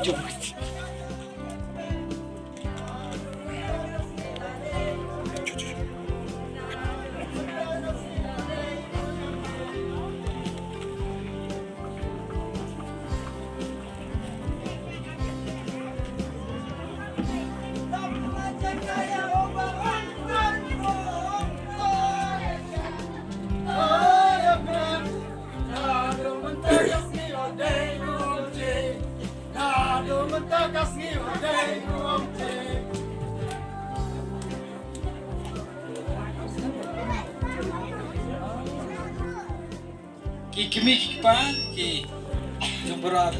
Jom. Kimi pa ki jumberat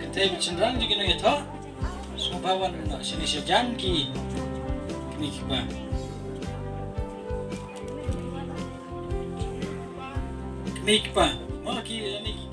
kita bicara juga nih toh sumbawan sini sejan ki kimi pa mana ki ini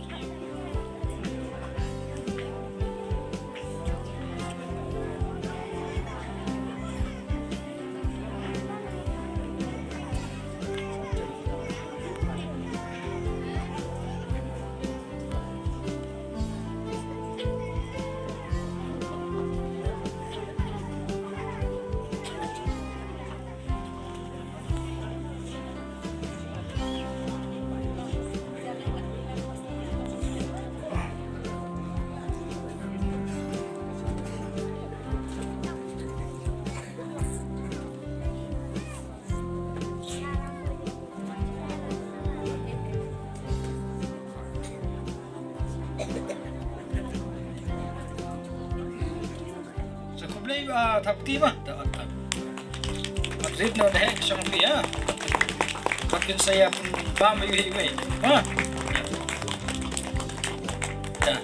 thapti mah Madrid no deh sang dia makin saya pun bam ini ha dah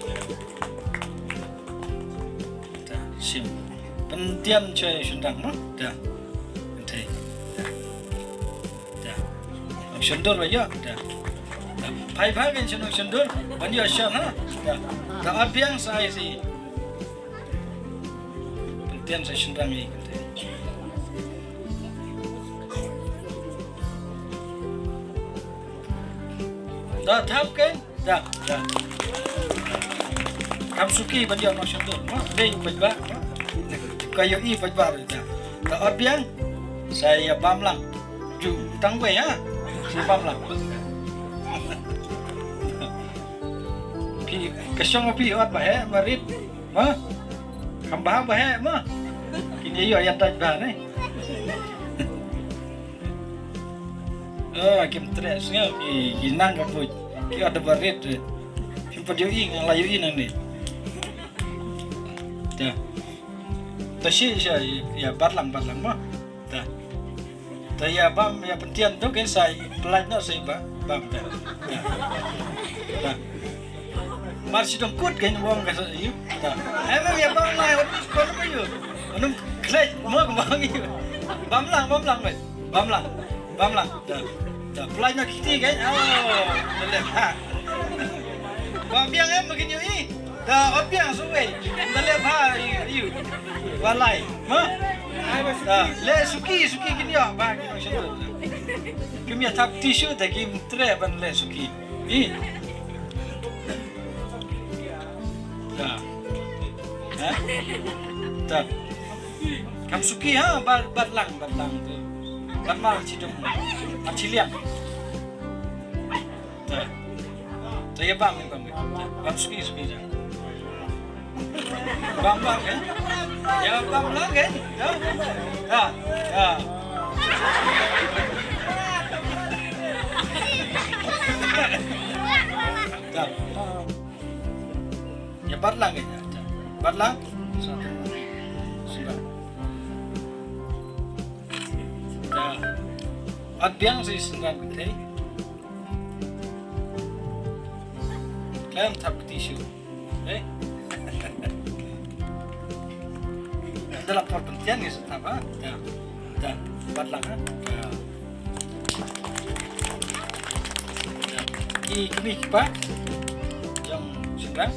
sim pendiam cuy sundang mah dah nanti dah sundur aja dah pai kan sundur banyak syang ha dah abiang saya sih tian saya sendang ini dah thap kan dah thap suki banyak nak sentuh mah deh bajba kayu i bajba dah abiang saya bamlang ju tangwe ya saya bamlang pi kesong pi ot bah marit mah kambah bah mah kini yo ayat tajbah ni kim tresnya ginang kapu ki ada barit simpan yo ing yang layu inang ni dah tasi ya barlang mah dah ya bam ya pentian tu kan saya pelaj nak saya bam dah masih dongkut kan uang kasar you dah emang ya bang lah kau apa you anum klej mau kembang you bamlang dah pelaj nak kiti kan telep ha bam biang begini you dah opiang suwe telep ha you walai mah dah le suki gini ya bang kita sentuh kami tak tisu tak kim tre ban le suki dah dah kamu suki ha batlang tu batmal cidum aciliak dah saya bang kamu suki dah bang kan ya bang lah kan dah ya batlang kan batlang sudah dah adbiang sih senang betul kalian tak tisu dalam perpentian ni apa dah batlang kan ini apa yang sedang